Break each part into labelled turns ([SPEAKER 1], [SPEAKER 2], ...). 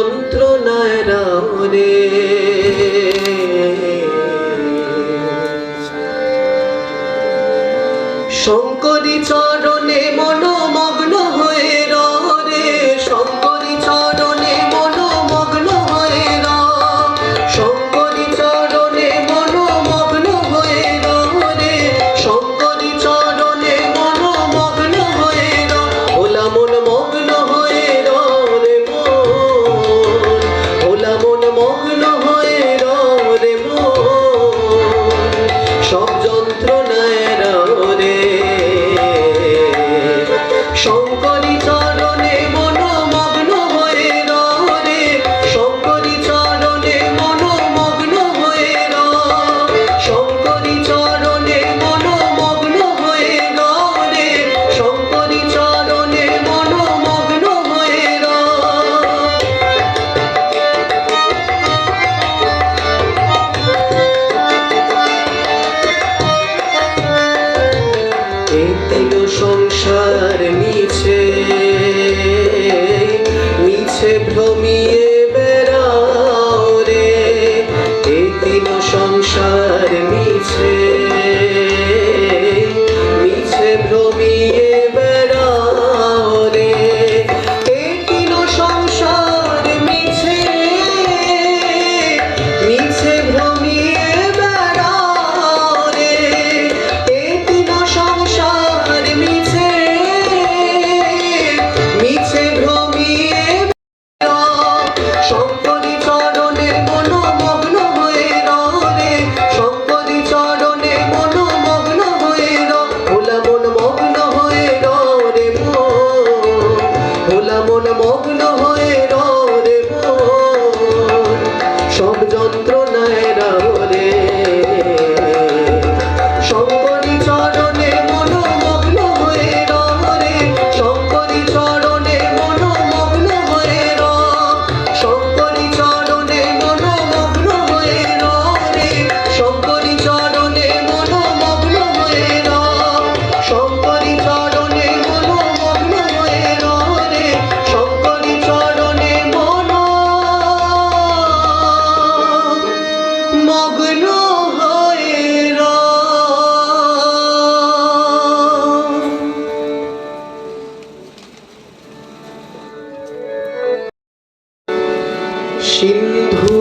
[SPEAKER 1] যন্ত্রণায় রে শঙ্করী চরণে মনোমগ্ন হয়ে রে শঙ্করী চরণে মনোমগ্ন হয়ে শঙ্করী চরণে মনোমগ্ন হয়ে রে শঙ্করী চরণে মনোমগ্ন হয়ে ওলা মন মগ্ন হয়ে রে মন ওলা মন মগ্ন হয়ে রে মন সব যন্ত্রণায় রে শঙ্করী চরণে মনোমগ্ন হয়ে রে শঙ্করী চরণে মনোমগ্ন হয়ে শঙ্করী চরণে মনোমগ্ন হয়ে রে শঙ্করী চরণে মনোমগ্ন হয়ে তিন সংসার মিছে মিছে ভ্রমিয়ে বেড়াও রে এই তিন সংসার মিছে মিছে ভ্রমিয়ে বেড়াও রে এই তিন সংসার মিছে মিছে ভ্রমিয়ে বেড়াও রে এই তিন সংসার মিছে মিছে ভ্রমিয়ে শঙ্করী চরণে মনোমগ্ন হয়ে রে শঙ্করী চরণে মনোমগ্ন হয়ে ভোলা মন মগ্ন হয়ে রে ভোলা মন মগ্ন হয়ে রে সব যন্ত্রণায় রে শঙ্করী চরণে মনোমগ্ন হয়ে রে শঙ্করী চরণে মনোমগ্ন হয়ে শঙ্করী চরণে মনোমগ্ন হয়ে রে শঙ্করী চরণে মনোমগ্ন হয়ে শঙ্করী চরণে মনোমগ্ন হয়ে রে শঙ্করী চরণে মনোমগ্ন হয়ে সিন্ধু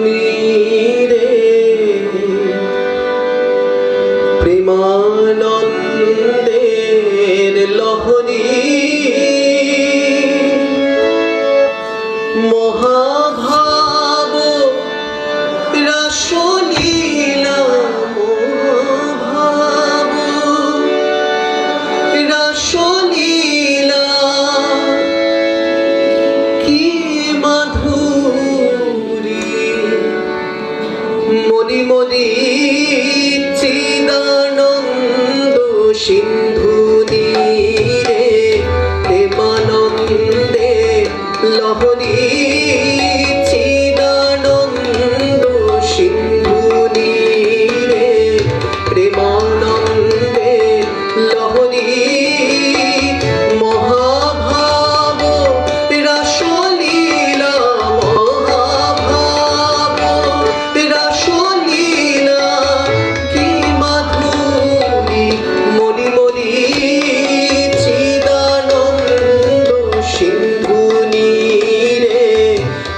[SPEAKER 1] নীরে প্রেমানন্দের লহরী মহাভাব রাসলীলা মহাভাব রাসলীলা কি মাধুরী মনি মনি চিদানন্দ সিন্ধু নীরে প্রেমানন্দে লহরী চিদানন্দ সিন্ধু নীরে প্রেমানন্দে লহরী মহাভাব রাসলীলা মহাভাব রাসলীলা কি মাধুরী মনি মনি চিদানন্দ সিন্ধু নীরে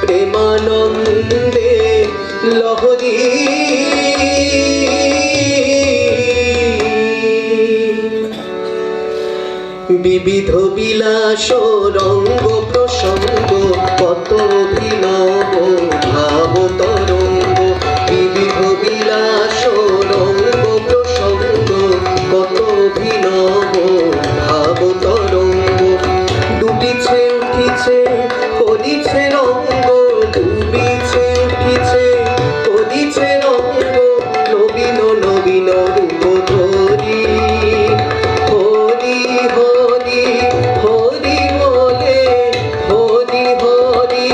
[SPEAKER 1] প্রেমানন্দে লহরী বিবিধ বিলাস রঙ্গ প্রসঙ্গ কত অভিনব ভাব তরঙ্গ বিবিধ বিলাস রঙ্গ প্রসঙ্গ কত অভিনব ভাব তরঙ্গ ডুবিছে উঠিছে করিছে রঙ্গ ডুবিছে উঠিছে করিছে রঙ্গ নবীন নবীন রূপ ধরি হরি হরি হরি বলে হরি হরি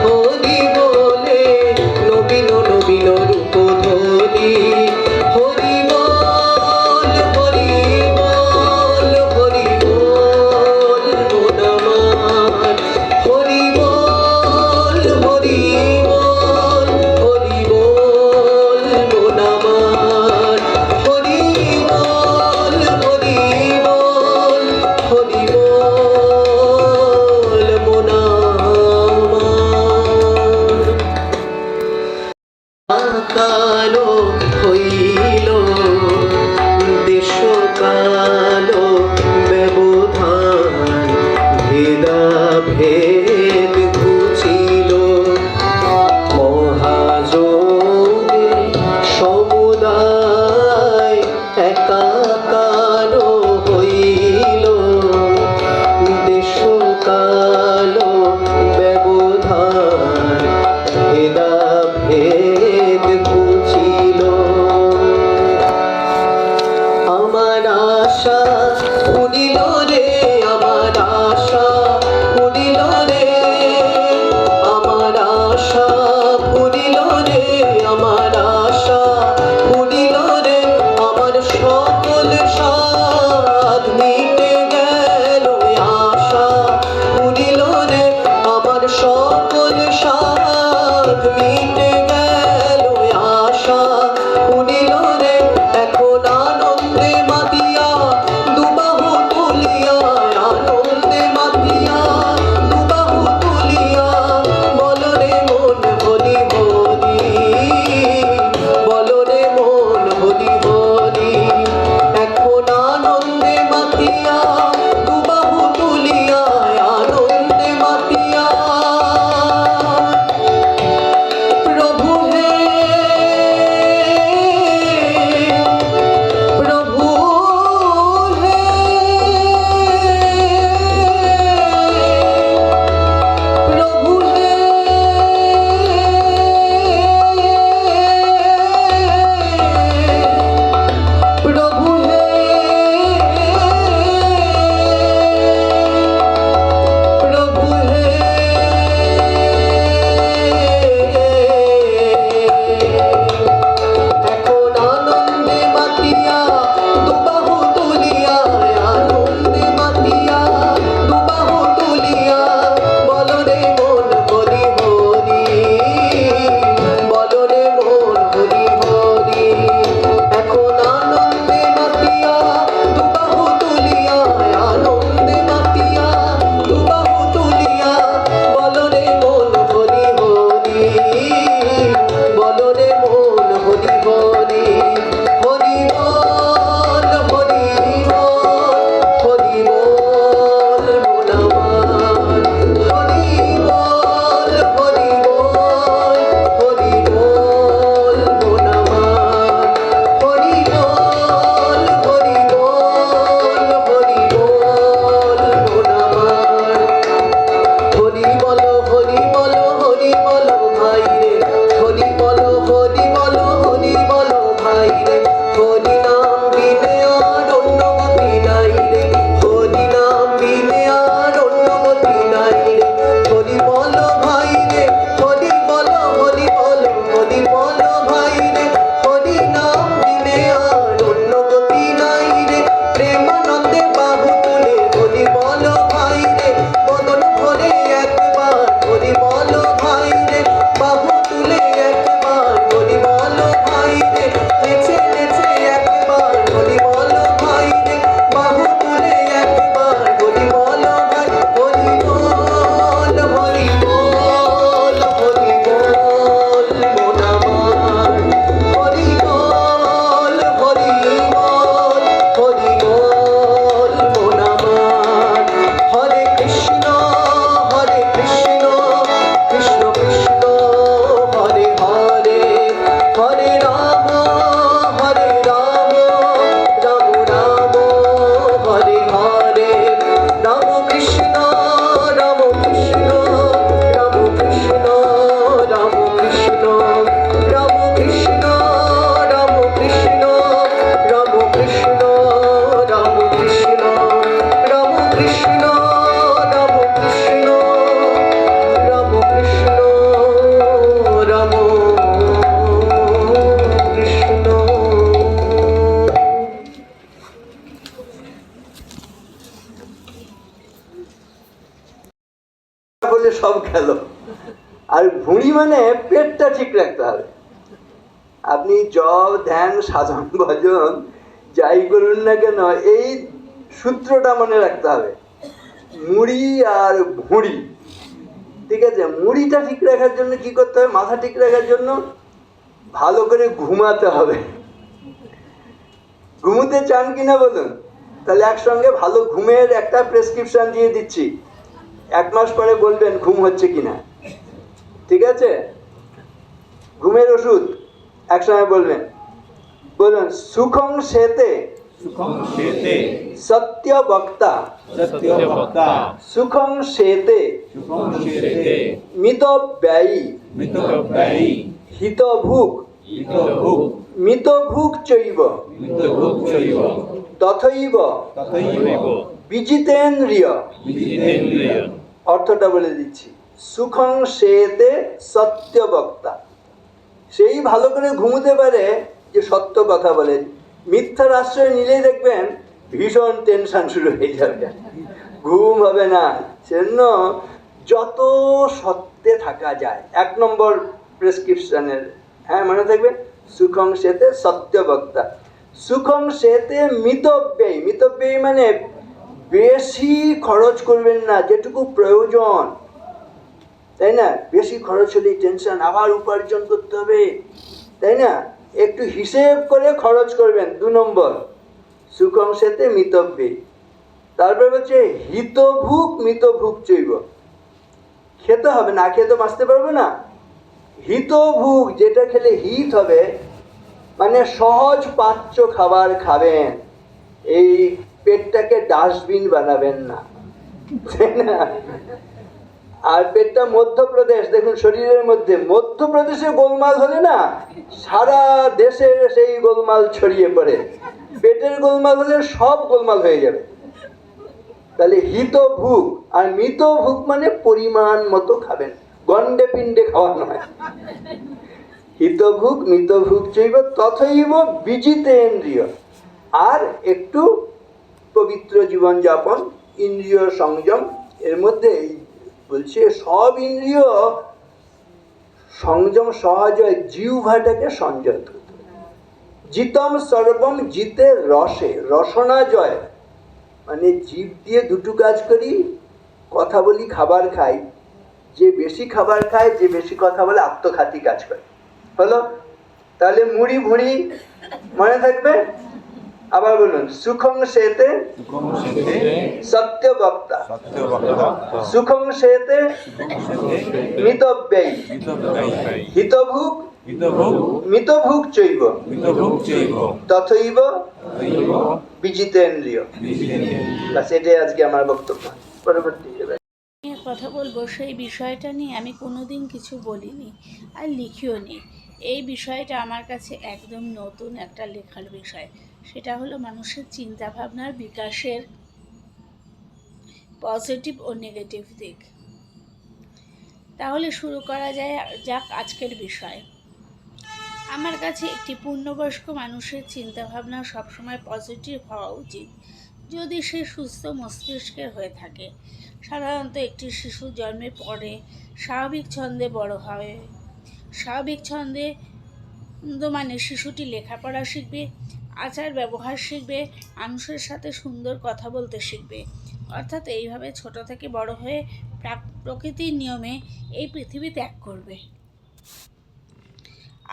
[SPEAKER 1] হরি বলে আমার আশা উড়িল রে, আমার আশা উড়িল রে, আমার আশা উড়িল রে, আমার আশা উড়িল রে, আমার সকল সাধ মিটে গেল, আশা উড়িল রে, আমার সকল সাধ মিটে গেল, আশা উড়িল রে, এখন আনন্দে মাতিয়া দুবাহু তুলিয়া, আনন্দে মাতিয়া দুবাহু তুলিয়া, বলো রে মন হরি হরি, বলো রে মন হরি হরি, এখন আনন্দে মাতিয়া দুবাহু তুলিয়া, আনন্দে মাতিয়া। প্রভু হে, প্রভু হে, প্রভু হে, প্রভু হে, প্রভু হে, এখন আনন্দে মাতিয়া দুবাহু তুলিয়া, আনন্দে মাতিয়া দুবাহু তুলিয়া, বলো রে মন হরি হরি, বলো রে মন হরি হরি, এখন আনন্দে মাতিয়া দুবাহু তুলিয়া, আনন্দে মাতিয়া দুবাহু তুলিয়া, বলো রে মন হরি হরি, বলো রে মন হরি হরি, হরি বল, হরি বল, হরি বল মন আমার, হরি বল, হরি বল, হরি বল মন আমার, হরি বল, হরি বল, হরি বল মন আমার, হরি বলো, হরি বলো, হরি বলো ভাই রে, হরি বলো, হরি বলো, হরি বলো ভাই রে, হরি নাম বিনে আর অন্য গতি নাই রে, হরি নাম বিনে আর অন্য গতি নাই রে, হরি বলো ভাই রে, হরি বলো, হরি বলো, হরি বলো ভাই রে, হরি নাম বিনে আর অন্য গতি নাই রে, প্রেমানন্দে বাহু তুলে হরি বলো ভাই রে, বদন ভরে একবার হরি বলো ভাই রে, বাহু তুলে একবার হরি বলো ভাই রে, নেচে নেচে একবার হরি বলো ভাই রে, বাহু তুলে একবার হরি বলো ভাই, হরি বল, হরি বল, হরি বল মন আমার, হরি বল, হরি বল, হরি বল মন আমার, হরে কৃষ্ণ, কৃষ্ণ কৃষ্ণ, হরে হরে, হরে রাম, রাম রাম, হরে হরে, রাম কৃষ্ণ, রাম কৃষ্ণ, রাম কৃষ্ণ, রাম কৃষ্ণ, রাম কৃষ্ণ, রাম কৃষ্ণ, রাম কৃষ্ণ, রাম কৃষ্ণ, রাম কৃষ্ণ, রাম কৃষ্ণ, রাম কৃষ্ণ, রাম কৃষ্ণ।
[SPEAKER 2] বলে সব গেল। আর ভুঁড়ি মানে পেটটা ঠিক রাখতে হবে। আপনি জপ ধ্যান সাধন ভজন যাই করুন না কেন, এই সূত্রটা মনে রাখতে হবে, মুড়ি আর ভুঁড়ি। ঠিক আছে, মুড়িটা ঠিক রাখার জন্য কি করতে হবে, মাথা ঠিক রাখার জন্য ভালো করে ঘুমাতে হবে। ঘুমোতে চান কিনা বলুন, তাহলে একসঙ্গে ভালো ঘুমের একটা প্রেসক্রিপশন দিয়ে দিচ্ছি, 1 মাস পরে বলবেন ঘুম হচ্ছে কিনা। ঠিক আছে, ঘুমের ওষুধ একসঙ্গে বলবেন, বলুন, সুখং সেতে সত্য বক্তা, সুখং সেতে মিত ব্যয়ী, হিতভুক, মিতভুক চৈব। তথৈব বিজিতেন্দ্রিয়, অর্থটা বলে দিচ্ছি, সুখং সেতে সত্যবক্তা, সেই ভালো করে ঘুমোতে পারে যে সত্য কথা বলে। মিথ্যার আশ্রয় নিলেই দেখবেন ভীষণ টেনশন শুরু হয়ে যাবে, ঘুম হবে না। সেজন্য যত সত্যে থাকা যায়, 1 নম্বর প্রেসক্রিপশনের, হ্যাঁ মনে থাকবে, সুখং সেতে সত্যবক্তা, সুখং সেতে মিতব্যয়ী। মিতব্যয়ী মানে বেশি খরচ করবেন না, যেটুকু প্রয়োজন, তাই না? বেশি খরচ হলেই টেনশন, আবার উপার্জন করতে হবে, তাই না? একটু হিসেব করে খরচ করবেন। 2 নম্বর সুখং সেতে মিতব্যয়ী। তারপর হচ্ছে হিতভুক মিতভুক চৈব, খেতে হবে, না খেয়ে তো বাঁচতে পারবো না। হিতভুক, যেটা খেলে হিত হবে, মানে সহজ পাচ্য খাবার খাবেন, এই পেটটাকে ডাস্টবিন বানাবেন না, তাই না? আর পেটটা মধ্যপ্রদেশ, দেখুন শরীরের মধ্যে মধ্যপ্রদেশে গোলমাল হলে না সারা দেশে সেই গোলমাল ছড়িয়ে পড়ে, পেটের গোলমাল হলে সব গোলমাল হয়ে যাবে। তাহলে হিতভুক আর মিতভুক মানে পরিমাণ মতো খাবেন, গন্ডে পিণ্ডে খাওয়া নয়। হিতভুক মিতভুক চৈব তথৈব বিজিতেন্দ্রিয়, আর একটু পবিত্র জীবনযাপন, ইন্দ্রিয় সংযম। এর মধ্যে বলছে সব ইন্দ্রিয় সংযম সহজ হয়, জিহ্বাটাকে সংযত করতে হবে। জিতম সর্বম জিতে রসে, রসনা জয়, মানে জিভ দিয়ে দুটো কাজ করি, কথা বলি, খাবার খাই। যে বেশি খাবার খায়, যে বেশি কথা বলে, আত্মঘাতী কাজ করে। হলো? তাহলে মুড়ি ভুড়ি মনে থাকবে। আবার বলুন, সুখং সেতে সত্যবক্তা, সুখং সেতে মিতব্যয়ী, হিতভুক মিতভুক চৈব তথৈব বিজিতেন্দ্রিয়। বাস এটাই আজকে আমার বক্তব্য। পরবর্তী
[SPEAKER 3] কথা বলবো সেই বিষয়টা নিয়ে আমি কোনোদিন কিছু বলিনি আর লিখিও নি। এই বিষয়টা আমার কাছে একদম নতুন একটা লেখার বিষয়। সেটা হলো মানুষের চিন্তাভাবনার বিকাশের পজিটিভ ও নেগেটিভ দিক। তাহলে শুরু করা যাক আজকের বিষয়। আমার কাছে একটি পূর্ণবয়স্ক মানুষের চিন্তাভাবনা সবসময় পজিটিভ হওয়া উচিত, যদি সে সুস্থ মস্তিষ্কের হয়ে থাকে। সাধারণত একটি শিশু জন্মের পরে স্বাভাবিক ছন্দে বড় হয়। স্বাভাবিক ছন্দে মানে শিশুটি লেখাপড়া শিখবে, আচার ব্যবহার শিখবে, মানুষের সাথে সুন্দর কথা বলতে শিখবে। অর্থাৎ এইভাবে ছোট থেকে বড় হয়ে প্রকৃতির নিয়মে এই পৃথিবী ত্যাগ করবে।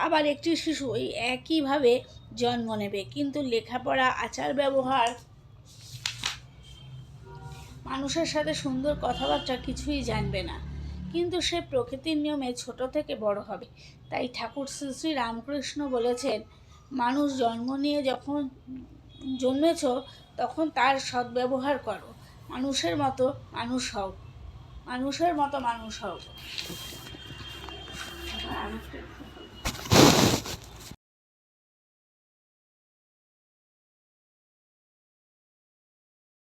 [SPEAKER 3] আবার একটি শিশু এই একইভাবে জন্ম নেবে, কিন্তু লেখাপড়া, আচার ব্যবহার, মানুষের সাথে সুন্দর কথাবার্তা কিছুই জানবে না, কিন্তু সে প্রকৃতির নিয়মে ছোট থেকে বড় হবে। তাই ঠাকুর শ্রী শ্রী রামকৃষ্ণ বলেছেন, মানুষ জন্ম নিয়ে যখন জন্মেছ তখন তার সদ্ব্যবহার করো, মানুষের মতো মানুষ হও, মানুষের মতো মানুষ হও।